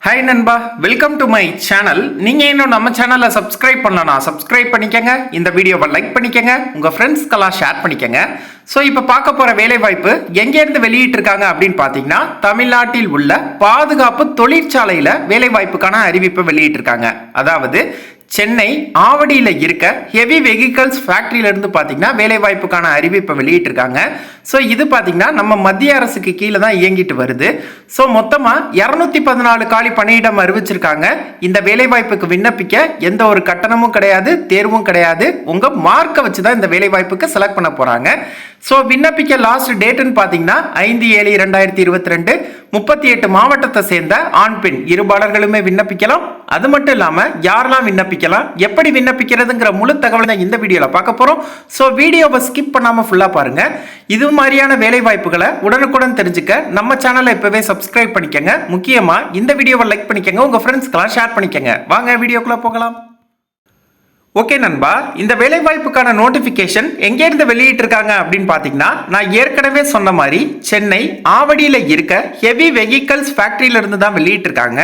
Hi நண்பா, welcome to my channel. நீங்கள் இன்னும் நம்ம சேனலை சப்ஸ்கிரைப் பண்ணலனா சப்ஸ்கிரைப் பண்ணிக்கங்க. இந்த வீடியோவை லைக் பண்ணிக்கங்க, உங்கள் ஃப்ரெண்ட்ஸ்க்கெல்லாம் ஷேர் பண்ணிக்கங்க. ஸோ இப்போ பார்க்க போகிற வேலைவாய்ப்பு எங்கேருந்து வெளியிட்டிருக்காங்க அப்படின்னு பார்த்தீங்கன்னா, தமிழ்நாட்டில் உள்ள பாதுகாப்பு தொழிற்சாலையில் வேலைவாய்ப்புக்கான அறிவிப்பை வெளியிட்டிருக்காங்க. அதாவது சென்னை ஆவடியில் இருக்க ஹெவி வெஹிக்கல்ஸ் ஃபேக்ட்ரியிலேருந்து பார்த்தீங்கன்னா வேலைவாய்ப்புக்கான அறிவிப்பை வெளியிட்டிருக்காங்க. ஸோ இது பார்த்தீங்கன்னா நம்ம மத்திய அரசுக்கு கீழே தான் இயங்கிட்டு வருது. ஸோ மொத்தமாக 214 காலி பணியிடம் அறிவிச்சிருக்காங்க. இந்த வேலைவாய்ப்புக்கு விண்ணப்பிக்க எந்த ஒரு கட்டணமும் கிடையாது, தேர்வும் கிடையாது. உங்கள் மார்க்கை வச்சு தான் இந்த வேலைவாய்ப்புக்கு செலக்ட் பண்ண போகிறாங்க. ஸோ விண்ணப்பிக்க லாஸ்ட் டேட்டுன்னு பார்த்தீங்கன்னா 5/7/2022. 38 மாவட்டத்தை சேர்ந்த ஆண் பெண் இருபாலர்களுமே விண்ணப்பிக்கலாம். அது மட்டும் இல்லாமல் யாரெல்லாம் விண்ணப்பிக்கலாம், எப்படி விண்ணப்பிக்கிறதுங்கிற முழு தகவல் தான் இந்த வீடியோவில் பார்க்க போகிறோம். ஸோ வீடியோவை ஸ்கிப் பண்ணாமல் ஃபுல்லாக பாருங்கள். இது மாதிரியான வேலை வாய்ப்புகளை உடனுக்குடன் தெரிஞ்சுக்க நம்ம சேனலை இப்போவே சப்ஸ்கிரைப் பண்ணிக்கங்க. முக்கியமாக இந்த வீடியோவை லைக் பண்ணிக்கங்க, உங்கள் ஃப்ரெண்ட்ஸ்க்கெல்லாம் ஷேர் பண்ணிக்கங்க. வாங்க வீடியோக்குள்ளே போகலாம். ஓகே நண்பா, இந்த வேலைவாய்ப்புக்கான நோட்டிஃபிகேஷன் எங்கேருந்து வெளியிட்டிருக்காங்க அப்படின்னு பார்த்தீங்கன்னா, நான் ஏற்கனவே சொன்ன மாதிரி சென்னை ஆவடியில் இருக்க ஹெவி வெஹிக்கல்ஸ் ஃபேக்ட்ரியிலிருந்து தான் வெளியிட்டிருக்காங்க.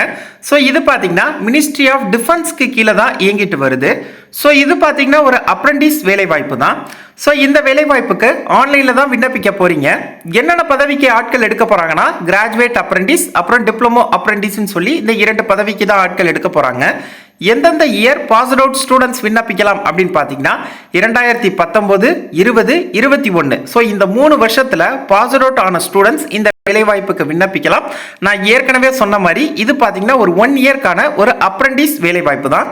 ஸோ இது பார்த்தீங்கன்னா மினிஸ்ட்ரி ஆஃப் டிஃபென்ஸ்க்கு கீழே தான் இயங்கிட்டு வருது. ஸோ இது பார்த்தீங்கன்னா ஒரு அப்ரெண்டிஸ் வேலைவாய்ப்பு தான். ஸோ இந்த வேலைவாய்ப்புக்கு ஆன்லைனில் தான் விண்ணப்பிக்க போகிறீங்க. என்னென்ன பதவிக்கு ஆட்கள் எடுக்க போகிறாங்கன்னா, கிராஜுவேட் அப்ரெண்டிஸ் அப்புறம் டிப்ளமோ அப்ரெண்டிஸ்ன்னு சொல்லி இந்த 2 பதவிக்கு தான் ஆட்கள் எடுக்க போகிறாங்க. எந்தெந்த இயர் பாஸ்ட் அவுட் ஸ்டூடெண்ட்ஸ் விண்ணப்பிக்கலாம் அப்படின்னு பார்த்தீங்கன்னா 2019, 20, 21. ஸோ இந்த 3 வருஷத்தில் பாஸ்ட் அவுட் ஆன ஸ்டூடெண்ட்ஸ் இந்த வேலைவாய்ப்புக்கு விண்ணப்பிக்கலாம். நான் ஏற்கனவே சொன்ன மாதிரி இது பார்த்தீங்கன்னா ஒரு 1 இயர்க்கான ஒரு அப்ரெண்டிஸ் வேலைவாய்ப்பு தான்.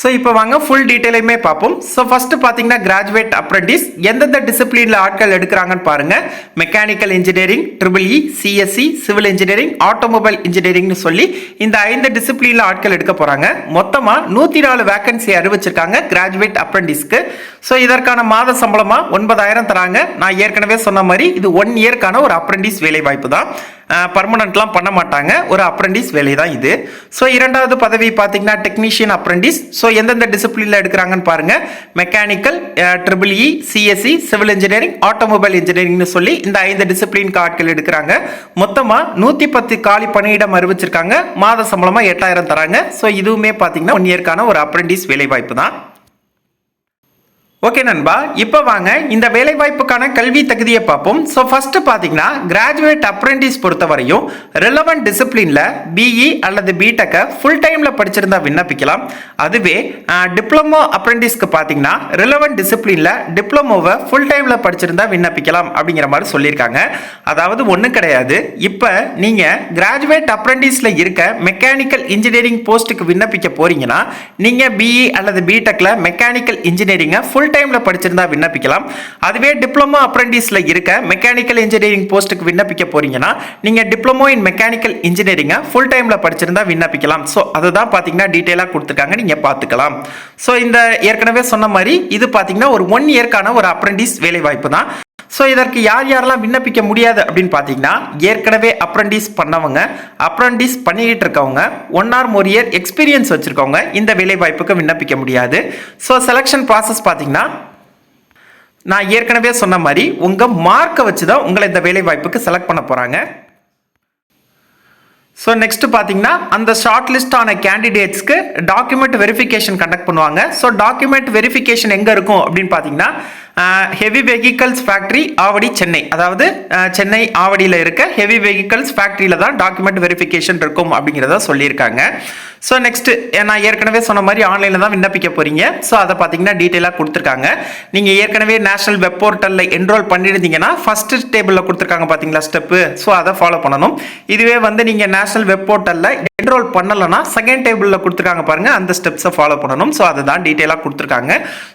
ஸோ இப்போ வாங்க ஃபுல் டீட்டெயிலுமே பார்ப்போம். ஸோ ஃபஸ்ட்டு பார்த்தீங்கன்னா கிராஜுவேட் அப்ரெண்டிஸ் எந்தெந்த டிசிப்ளினில் ஆட்கள் எடுக்கிறாங்கன்னு பாருங்கள். Mechanical engineering, EEE, CSE, civil engineering, automobile இன்ஜினியரிங்னு சொல்லி இந்த 5 டிசிப்ளினில் ஆட்கள் எடுக்க போகிறாங்க. மொத்தமாக 104 வேகன்சி அறிவிச்சிருக்காங்க கிராஜுவேட் அப்ரெண்டிஸ்க்கு. ஸோ இதற்கான மாத சம்பளமாக 9,000 தராங்க. நான் ஏற்கனவே சொன்ன மாதிரி இது 1 இயர்க்கான ஒரு அப்ரெண்டிஸ் வேலைவாய்ப்பு தான். பர்மனன்ட்லாம் பண்ண மாட்டாங்க, ஒரு அப்ரெண்டிஸ் வேலை தான் இது. ஸோ 2வது பதவி பார்த்தீங்கன்னா டெக்னீஷியன் அப்ரெண்டிஸ். ஸோ எந்தெந்த டிசிப்ளினில் எடுக்கிறாங்கன்னு பாருங்க. Mechanical, EEE, CSE, civil engineering, automobile இன்ஜினியரிங்னு சொல்லி இந்த 5 டிசிப்ளினுக்கு ஆட்கள் எடுக்கிறாங்க. மொத்தமாக 110 காலி பணியிடம் அறிவிச்சிருக்காங்க. மாத சம்பளமாக 8,000 தராங்க. ஸோ இதுவுமே பார்த்தீங்கன்னா 1 இயர்க்கான ஒரு அப்ரெண்டிஸ் வேலைவாய்ப்பு தான். ஓகே நண்பா, இப்போ வாங்க இந்த வேலைவாய்ப்புக்கான கல்வி தகுதியை பார்ப்போம். ஸோ ஃபர்ஸ்ட் பார்த்தீங்கன்னா கிராஜுவேட் அப்ரெண்டிஸ் பொறுத்த வரையும் ரெலவெண்ட் டிசிப்ளினில் BE அல்லது பிடெக்கை ஃபுல் டைமில் படிச்சிருந்தா விண்ணப்பிக்கலாம். அதுவே டிப்ளமோ அப்ரெண்டிஸ்க்கு பார்த்தீங்கன்னா ரெலவெண்ட் டிசிப்ளினில் டிப்ளமோவை ஃபுல் டைமில் படிச்சிருந்தா விண்ணப்பிக்கலாம் அப்படிங்கிற மாதிரி சொல்லியிருக்காங்க. அதாவது ஒன்றும் கிடையாது, இப்போ நீங்கள் கிராஜுவேட் அப்ரெண்டிஸில் இருக்க மெக்கானிக்கல் இன்ஜினியரிங் போஸ்ட்டுக்கு விண்ணப்பிக்க போறீங்கன்னா நீங்கள் BE அல்லது பிடெக்கில் மெக்கானிக்கல் இன்ஜினியரிங்கை ஃபுல் டைம்ல படிச்சிருந்தா விண்ணப்பிக்கலாம். அதுவே டிப்ளமோ அப்ரெண்டிஸ்ல இருக்க மெக்கானிக்கல் இன்ஜினியரிங் போஸ்ட்டுக்கு விண்ணப்பிக்க போறீங்கன்னா நீங்க டிப்ளமோ இன் மெக்கானிக்கல் இன்ஜினியரிங்கை ஃபுல் டைம்ல படிச்சிருந்தா விண்ணப்பிக்கலாம். ஸோ அதுதான் பார்த்தீங்கன்னா டீட்டெயிலாக கொடுத்துருக்காங்க, நீங்க பார்த்துக்கலாம். ஸோ இந்த ஏற்கனவே சொன்ன மாதிரி இது பார்த்தீங்கன்னா ஒரு 1 இயர்க்கான ஒரு அப்ரெண்டிஸ் வேலை வாய்ப்பு தான். ஸோ இதற்கு யார் யாரெல்லாம் விண்ணப்பிக்க முடியாது அப்படின்னு பார்த்தீங்கன்னா, ஏற்கனவே அப்ரெண்டிஸ் பண்ணவங்க, அப்ரெண்டிஸ் பண்ணிக்கிட்டு இருக்கவங்க, 1 or more இயர் எக்ஸ்பீரியன்ஸ் வச்சுருக்கவங்க இந்த வேலை வாய்ப்புக்கு விண்ணப்பிக்க முடியாது. ஸோ செலெக்ஷன் ப்ராசஸ் பார்த்தீங்கன்னா நான் ஏற்கனவே சொன்ன மாதிரி உங்கள் மார்க்கை வச்சு தான் உங்களை இந்த வேலை வாய்ப்புக்கு செலக்ட் பண்ண போகிறாங்க. ஸோ நெக்ஸ்ட் பார்த்தீங்கன்னா அந்த ஷார்ட் லிஸ்ட் ஆன கேண்டிடேட்ஸ்க்கு டாக்குமெண்ட் வெரிஃபிகேஷன் கண்டக்ட் பண்ணுவாங்க. ஸோ டாக்குமெண்ட் வெரிஃபிகேஷன் எங்கே இருக்கும் அப்படின்னு பார்த்தீங்கன்னா heavy vehicles factory Avadi Chennai, அதாவது சென்னை ஆவடியில் இருக்க ஹெவி வெஹிக்கல்ஸ் ஃபேக்ட்ரியில் தான் டாக்குமெண்ட் வெரிஃபிகேஷன் இருக்கும் அப்படிங்கிறத சொல்லியிருக்காங்க. ஸோ நெக்ஸ்ட் நான் ஏற்கனவே சொன்ன மாதிரி ஆன்லைனில் தான் விண்ணப்பிக்க போகிறீங்க. ஸோ அதை பார்த்தீங்கன்னா டீட்டெயிலாக கொடுத்துருக்காங்க. நீங்கள் ஏற்கனவே நேஷனல் வெப் போர்ட்டலில் என்ரோல் பண்ணியிருந்தீங்கன்னா ஃபர்ஸ்ட் டேபிளில் கொடுத்துருக்காங்க பார்த்தீங்களா ஸ்டெப்பு. ஸோ அதை ஃபாலோ பண்ணணும். இதுவே வந்து நீங்கள் நேஷனல் வெப் போர்ட்டலில் என்ரோல் பண்ணலைன்னா செகண்ட் டேபிளில் கொடுத்துருக்காங்க பாருங்கள், அந்த ஸ்டெப்ஸை ஃபாலோ பண்ணணும். ஸோ அதுதான் டீட்டெயிலாக கொடுத்துருக்காங்க.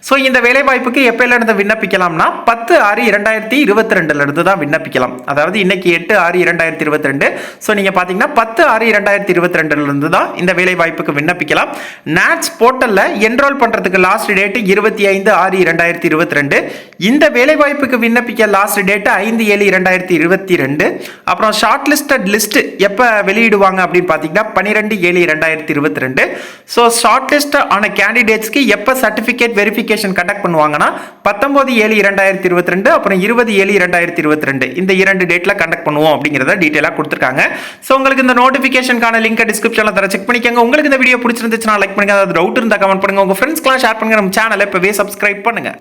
ஸோ இந்த வேலைவாய்ப்புக்கு எப்போலேருந்து விண்ணப்பிக்கலாம்னா 10/6/2022 தான் விண்ணப்பிக்கலாம். அதாவது இன்னைக்கு 8/6/2022. ஸோ நீங்கள் பார்த்தீங்கன்னா 10/6/2022 தான் இந்த வேலைவாய்ப்புக்கு விண்ணப்பிக்கலாம். நாட்ஸ் போர்ட்டலில் என்ரோல் பண்ணுறதுக்கு லாஸ்ட் டேட்டு 25/6/2022. இந்த வேலைவாய்ப்புக்கு விண்ணப்பிக்க லாஸ்ட் டேட்டு 5/7/2022. அப்புறம் ஷார்ட் லிஸ்டட் லிஸ்ட் எப்போ வெளியிடுவாங்க அப்படின்னு பார்த்தீங்கன்னா 12/7/2022. ஸோ ஷார்ட் லிஸ்ட் ஆன கேண்டிடேட்ஸ்க்கு எப்போ சர்டிஃபிகேட் வெரிஃபிகேஷன் கண்டக்ட் பண்ணுவாங்கன்னா 19 19/7/2022 அப்புறம் 20/7/2022 இந்த 2 டேட்ல கண்டக்ட் பண்ணுவோம் அப்படிங்கறத டீடைலா கொடுத்திருக்காங்க. சோ உங்களுக்கு இந்த நோட்டிபிகேஷன்கான லிங்க் டிஸ்கிரிப்ஷன்ல தர செக் பண்ணிக்கங்க. உங்களுக்கு இந்த வீடியோ பிடிச்சிருந்துச்சுனா லைக் பண்ணுங்க. ஏதாவது டவுட் இருந்தா கமெண்ட் பண்ணுங்க. உங்க ஃப்ரெண்ட்ஸ்க்குலாம் ஷேர் பண்ணுங்க. நம்ம சேனலை இப்பவே சப்ஸ்கிரைப் பண்ணுங்க.